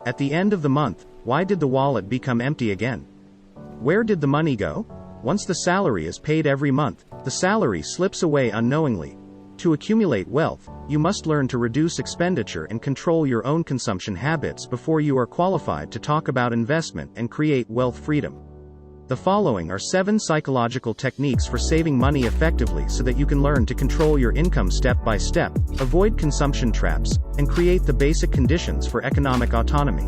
At the end of the month, why did the wallet become empty again? Where did the money go? Once the salary is paid every month, the salary slips away unknowingly. To accumulate wealth, you must learn to reduce expenditure and control your own consumption habits before you are qualified to talk about investment and create wealth freedom. The following are 7 psychological techniques for saving money effectively so that you can learn to control your income step by step, avoid consumption traps, and create the basic conditions for economic autonomy.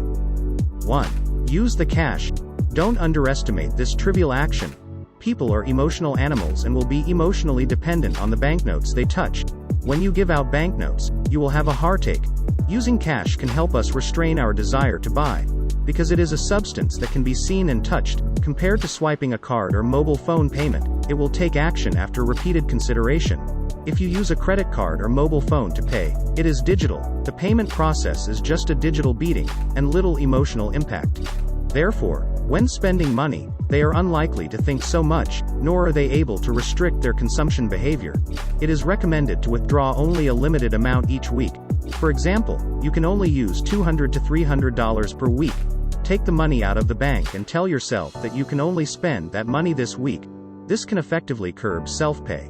1. Use the cash. Don't underestimate this trivial action. People are emotional animals and will be emotionally dependent on the banknotes they touch. When you give out banknotes, you will have a heartache. Using cash can help us restrain our desire to buy, because it is a substance that can be seen and touched. Compared to swiping a card or mobile phone payment, it will take action after repeated consideration. If you use a credit card or mobile phone to pay, it is digital. The payment process is just a digital beating, and little emotional impact. Therefore, when spending money, they are unlikely to think so much, nor are they able to restrict their consumption behavior. It is recommended to withdraw only a limited amount each week. For example, you can only use $200 to $300 per week. Take the money out of the bank and tell yourself that you can only spend that money this week. This can effectively curb self-pay.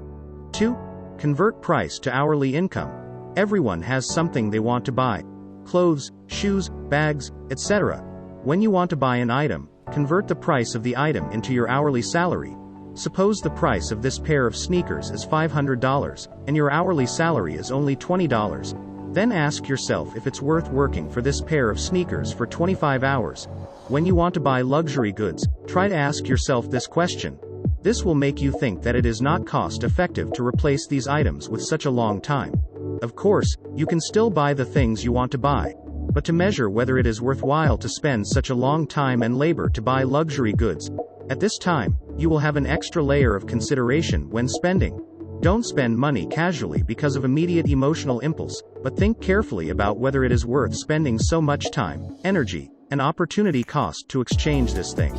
2. Convert price to hourly income. Everyone has something they want to buy. Clothes, shoes, bags, etc. When you want to buy an item, convert the price of the item into your hourly salary. Suppose the price of this pair of sneakers is $500, and your hourly salary is only $20. Then ask yourself if it's worth working for this pair of sneakers for 25 hours. When you want to buy luxury goods, try to ask yourself this question. This will make you think that it is not cost-effective to replace these items with such a long time. Of course, you can still buy the things you want to buy. But to measure whether it is worthwhile to spend such a long time and labor to buy luxury goods, at this time, you will have an extra layer of consideration when spending. Don't spend money casually because of immediate emotional impulse, but think carefully about whether it is worth spending so much time, energy, and opportunity cost to exchange this thing.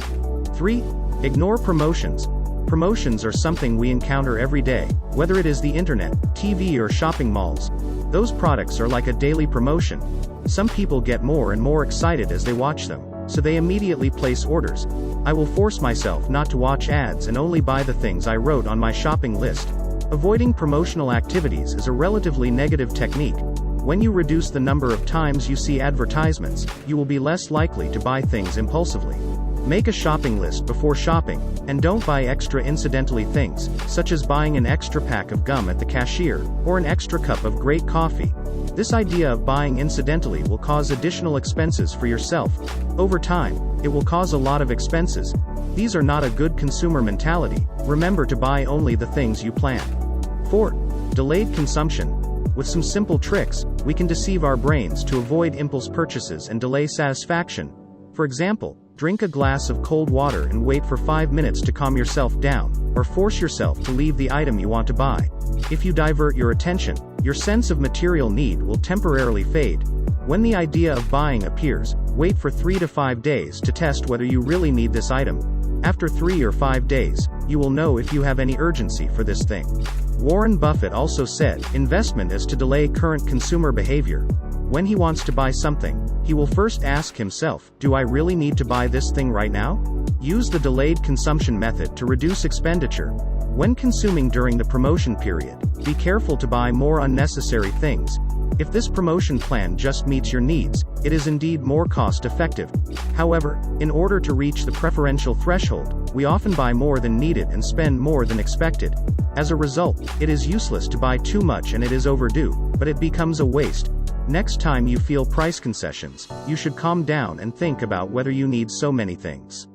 3. Ignore promotions. Promotions are something we encounter every day, whether it is the internet, TV, or shopping malls. Those products are like a daily promotion. Some people get more and more excited as they watch them, so they immediately place orders. I will force myself not to watch ads and only buy the things I wrote on my shopping list. Avoiding promotional activities is a relatively negative technique. When you reduce the number of times you see advertisements, you will be less likely to buy things impulsively. Make a shopping list before shopping, and don't buy extra incidentally things, such as buying an extra pack of gum at the cashier, or an extra cup of great coffee. This idea of buying incidentally will cause additional expenses for yourself. Over time, it will cause a lot of expenses. These are not a good consumer mentality. Remember to buy only the things you plan. 4. Delayed consumption. With some simple tricks, we can deceive our brains to avoid impulse purchases and delay satisfaction. For example, drink a glass of cold water and wait for 5 minutes to calm yourself down, or force yourself to leave the item you want to buy. If you divert your attention, your sense of material need will temporarily fade. When the idea of buying appears, wait for 3 to 5 days to test whether you really need this item. After 3 or 5 days, you will know if you have any urgency for this thing. Warren Buffett also said, investment is to delay current consumer behavior. When he wants to buy something, he will first ask himself, do I really need to buy this thing right now? Use the delayed consumption method to reduce expenditure. When consuming during the promotion period, be careful to buy more unnecessary things. If this promotion plan just meets your needs, it is indeed more cost-effective. However, in order to reach the preferential threshold, we often buy more than needed and spend more than expected. As a result, it is useless to buy too much and it is overdue, but it becomes a waste. Next time you feel price concessions, you should calm down and think about whether you need so many things.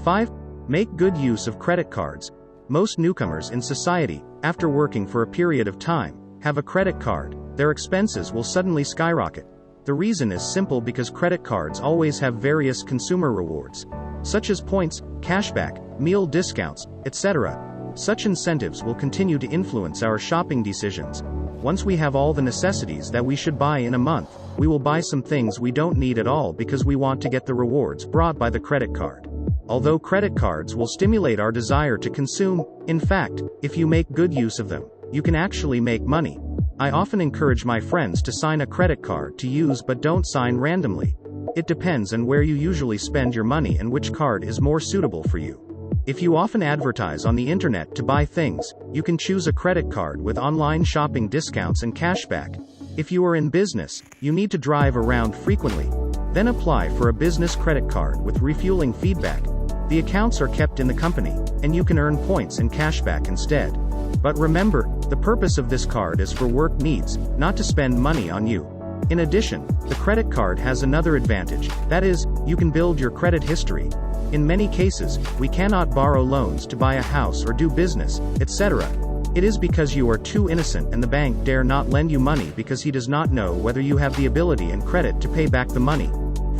5. Make good use of credit cards. Most newcomers in society, after working for a period of time, have a credit card. Their expenses will suddenly skyrocket. The reason is simple because credit cards always have various consumer rewards, such as points, cashback, meal discounts, etc. Such incentives will continue to influence our shopping decisions. Once we have all the necessities that we should buy in a month, we will buy some things we don't need at all because we want to get the rewards brought by the credit card. Although credit cards will stimulate our desire to consume, in fact, if you make good use of them, you can actually make money. I often encourage my friends to sign a credit card to use, but don't sign randomly. It depends on where you usually spend your money and which card is more suitable for you. If you often advertise on the internet to buy things, you can choose a credit card with online shopping discounts and cashback. If you are in business, you need to drive around frequently. Then apply for a business credit card with refueling feedback. The accounts are kept in the company, and you can earn points and cashback instead. But remember, the purpose of this card is for work needs, not to spend money on you. In addition, the credit card has another advantage, that is, you can build your credit history. In many cases, we cannot borrow loans to buy a house or do business, etc. It is because you are too innocent and the bank dare not lend you money because he does not know whether you have the ability and credit to pay back the money.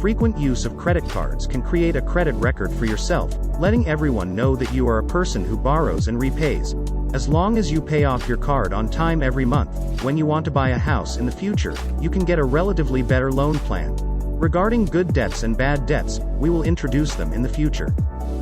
Frequent use of credit cards can create a credit record for yourself, letting everyone know that you are a person who borrows and repays. As long as you pay off your card on time every month, when you want to buy a house in the future, you can get a relatively better loan plan. Regarding good debts and bad debts, we will introduce them in the future.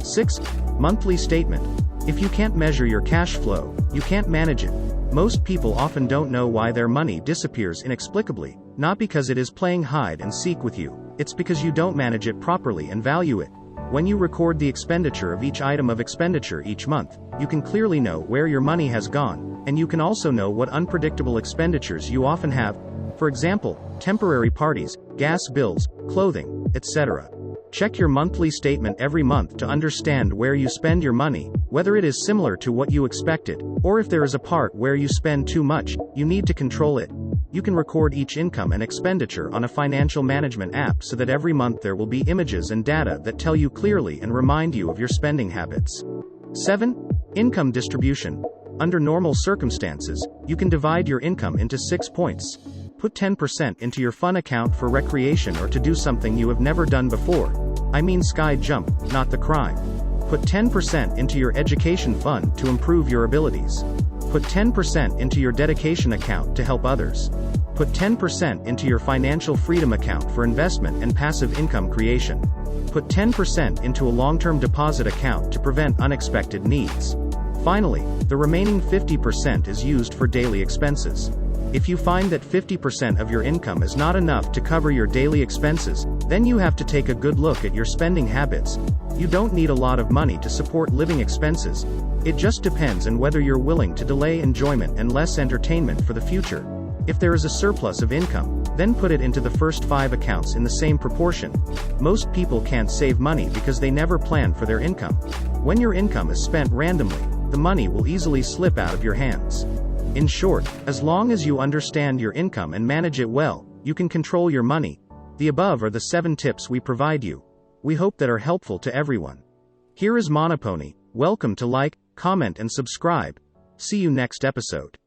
6. Monthly statement. If you can't measure your cash flow, you can't manage it. Most people often don't know why their money disappears inexplicably, not because it is playing hide and seek with you, it's because you don't manage it properly and value it. When you record the expenditure of each item of expenditure each month, you can clearly know where your money has gone, and you can also know what unpredictable expenditures you often have. For example, temporary parties, gas bills, clothing, etc. Check your monthly statement every month to understand where you spend your money, whether it is similar to what you expected, or if there is a part where you spend too much, you need to control it. You can record each income and expenditure on a financial management app so that every month there will be images and data that tell you clearly and remind you of your spending habits. 7. Income distribution. Under normal circumstances, you can divide your income into 6 points. Put 10% into your fun account for recreation or to do something you have never done before. I mean sky jump, not the crime. Put 10% into your education fund to improve your abilities. Put 10% into your dedication account to help others. Put 10% into your financial freedom account for investment and passive income creation. Put 10% into a long-term deposit account to prevent unexpected needs. Finally, the remaining 50% is used for daily expenses. If you find that 50% of your income is not enough to cover your daily expenses, then you have to take a good look at your spending habits. You don't need a lot of money to support living expenses. It just depends on whether you're willing to delay enjoyment and less entertainment for the future. If there is a surplus of income, then put it into the first 5 accounts in the same proportion. Most people can't save money because they never plan for their income. When your income is spent randomly, the money will easily slip out of your hands. In short, as long as you understand your income and manage it well, you can control your money. The above are the 7 tips we provide you. We hope that are helpful to everyone. Here is Monopony. Welcome to like, comment and subscribe. See you next episode.